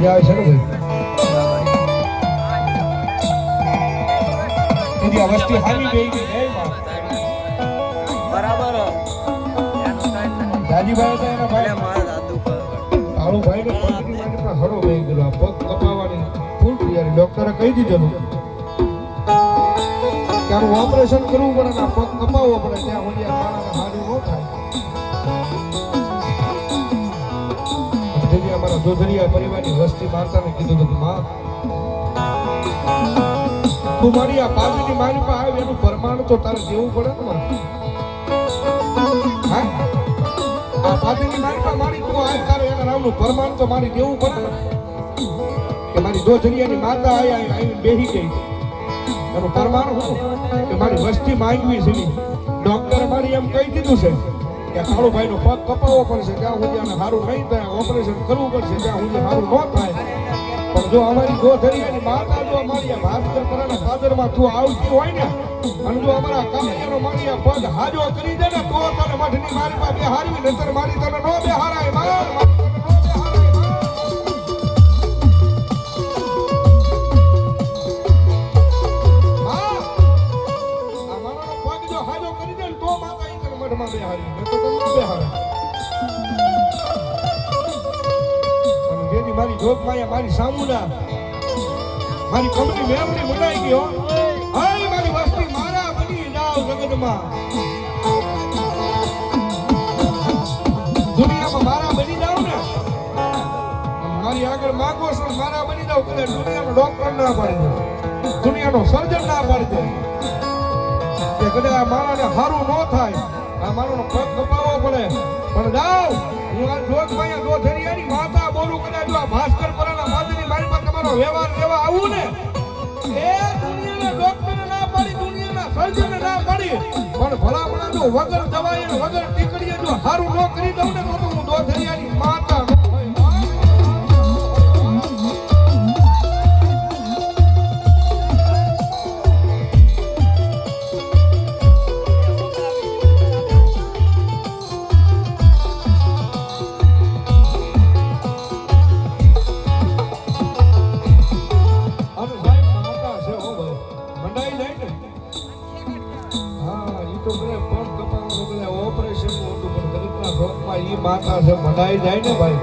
મજા આવે છે ને ભાઈ આ વસ્તી હાલી ગઈ કે બરાબર દાદીભાઈ તો એના ભાઈ મારા દાદુ કાળુ ભાઈ ને પગની માટે પણ હરો વહી ગયો આ પગ કપાવવાની ફૂલ તૈયારી ડોક્ટરે કહી દીધેલું કે આનું ઓપરેશન કરવું પડે ને પગ કપાવવો પડે ત્યાં સુધી આ માણસને હારું ન થાય તેથી અમારા જોધરિયા પરિવારની વસ્તી માતાને કીધું હતું માં તું મારી આ પાદરની મારી પાસે આવે એનું પ્રમાણ તો તારે દેવું પડે ને હા આ પાદરની મારી પાસે મારી તું આ તારે એના નામનું પ્રમાણ તો મારી દેવું પડે ને કે મારી જોધરિયાની માતા આવી બેહી ગઈ એનું પ્રમાણ શું કે મારી વસ્તી માંગવી છે ડોક્ટરે મારી એમ કહી દીધું છે કે કાળુભાઈનો પગ કપાવવો પડશે ત્યાં સુધી આને સારું નહીં થાય ઓપરેશન કરવું પડશે ત્યાં સુધી સારું ન થાય પણ જો અમારી ગોધરિયાની માતા જો અમારી ભાસ્કર પરાના ફાધરમાં તું આવતી હોય ને અને જો અમારા કામૈયાનો મારી આ પગ હાજો કરી દે ને તો તને મઠની મારી પાસે બેહારવી નહીતર મારી તને નો બેહારાય માર મારી જોત મારી સામુના મારી કંપની મેમરી મુડાઈ ગયો હાય મારી વસ્તી મારા બની જાવ જગતમાં દુનિયામાં મારા બની જાવ ને મારી આગળ માંગો છો મારા બની જાવ કદાચ દુનિયાનો ડોક્ટર ના પાડી દે દુનિયાનો સર્જન ના પાડી દે કે કદાચ આ મારાને સારું ન થાય આ મારાનો પગ કપાવવો પડે પણ જાવ હું આ જોતભાઈ ગોધરિયાની માતા બોલું કદાચ જો આ ભાસ્કર પરાના માદની મારી પાસે તમારો વ્યવહાર લેવા આવું ને એ દુનિયાના ડોક્ટરને ના પાડી દુનિયાના સર્જનને ના પાડી પણ ભલામણા જો વગર દવાઈ અને વગર ટીકડીએ જો હારું ન કરી દઉં ને તો હું ગોધરિયાની માતા માતા છે મનાઈ જાય ને ભાઈ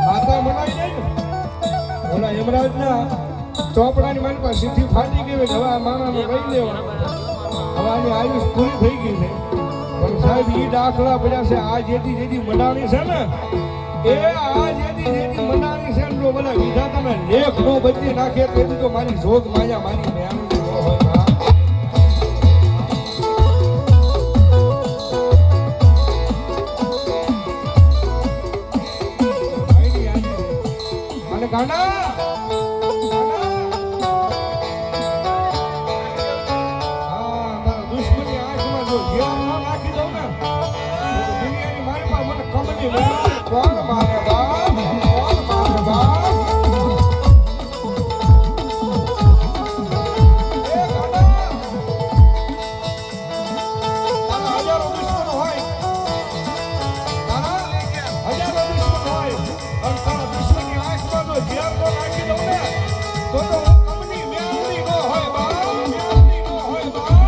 માતા મનાઈ જાય ને ઓલા યમરાજ ના ચોપડાની મારી પાસે સીધી ફાટી ગઈ હવે આ માણાને લઈ લેવા હવે આની આયુષ પૂરી થઈ ગઈ છે પણ સાહેબ ઈ દાખલા પડ્યા છે આ જેથી મંડાણી છે ને એ આ જેથી મંડાણી છે જો બધા વિધાતાને લેખ નો બદલી નાખે તેથી તો મારી જોગ માયા મારી મેં હોય ગાના દુશ્મની આંખમાં જો ઝેર ન નાખી દઉં ને દુનિયાની મારી પાસે મને કમની કોણ મારે બાપ કોણ મારે બાપ હજારો દુશ્મનો હોય હજારો દુશ્મનો હોય અને તારા દુશ્મની આંખમાં જો ઝેર ન નાખી દઉં ને તો કમની મેળવી ન હોય બાપ મેળવી ન હોય બાપ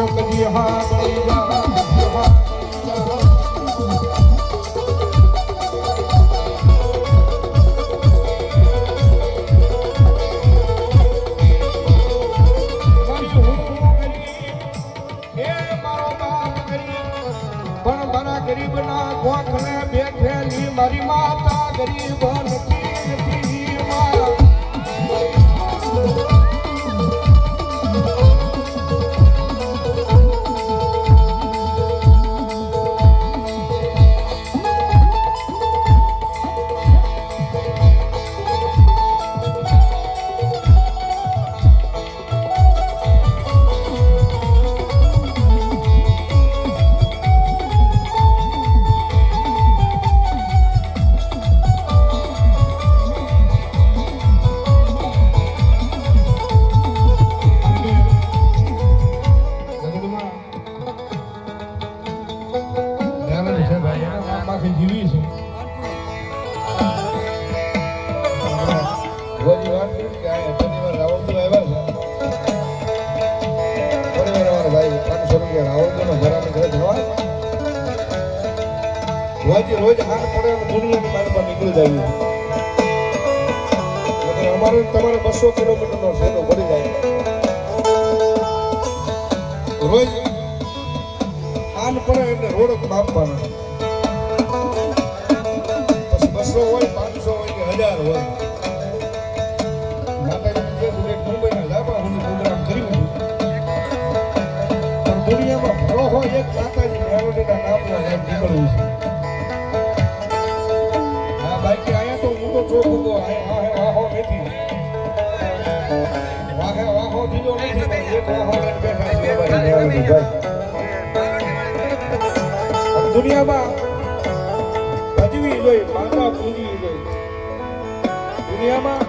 કદી હા બળી જા ગરીબના ગોખલે બેઠેલી મારી માતા ગરીબ નથી કે રાવણનો ઘરાને ઘરે જવાય રોજ હાથ પડે અને દુનિયાની માર્ગમાં નીકળી જાય અમારે તમારે 200 કિલોમીટરનો સેનો પડી જાય રોજ આન પડે એટલે રોડ માપવાના પછી 200 હોય 500 હોય કે 1000 હોય મુંબઈના જાપા હું પ્રોગ્રામ કર્યું પણ દુનિયામાં ભલો હોય એક માતાજી મેલોડીના નામનો નીકળવું છે હા બાકી આયા તો હું તો ચોખ્ખું તો વાહો નથી વાહો દીધો નથી પણ એક વાહો લઈને બેઠા છે ભાઈ મેલોડી ભાઈ દુનિયામાં ભજવી જોઈ માતા પૂજી જોઈ દુનિયામાં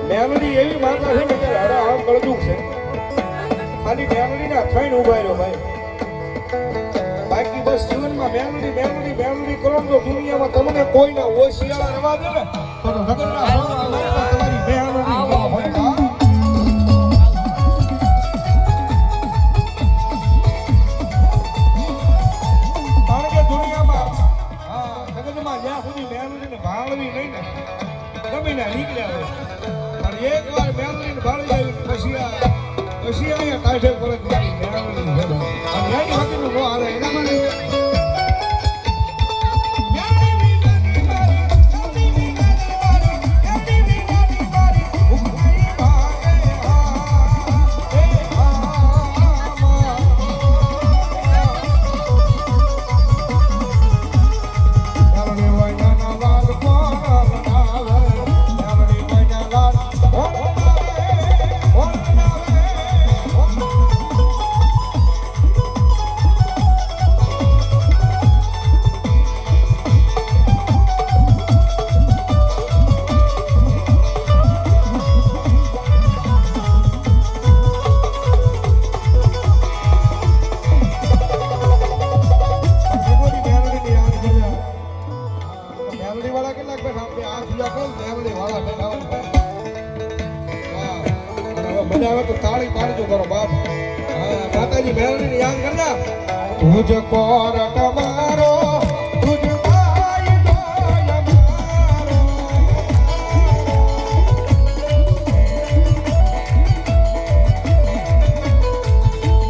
મેલોડી એવી માતા છે ને કે હરા આમ કળજુક છે ખાલી મેલોડીના થઈને ઉભા રહ્યો ભાઈ બાકી બસ જીવનમાં મેલોડી કરો તો દુનિયામાં તમને કોઈ ના ઓશિયાળા રવા દે ને તો જગતના સ્વામી તમારી મેલોડી કારણ કે દુનિયામાં જગતમાં જ્યાં સુધી મેલોડીને ભાળવી નહીં ને ગમે ના નીકળ્યા હોય એક વાર મેલોડીને ભાળી આવી પછી અહીંયા કાઢે પડે મેલોડી નું નો હાલે એના માટે તો તાળી પાડજો કરો બાપ માતાજી મેલોડીને યાદ કરજા તુજ કોર તમારો તુજ ભાઈ દોય મારો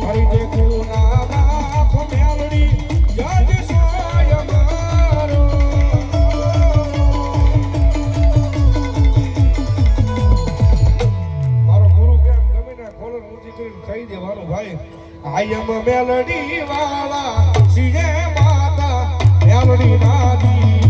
હરી દેખું ના બાપ મેલોડી જજ સોય મારો કહી દેવાનું ભાઈ આઈ એમ મેલોડી વાળા સીએ માતા મેલોડી નાદી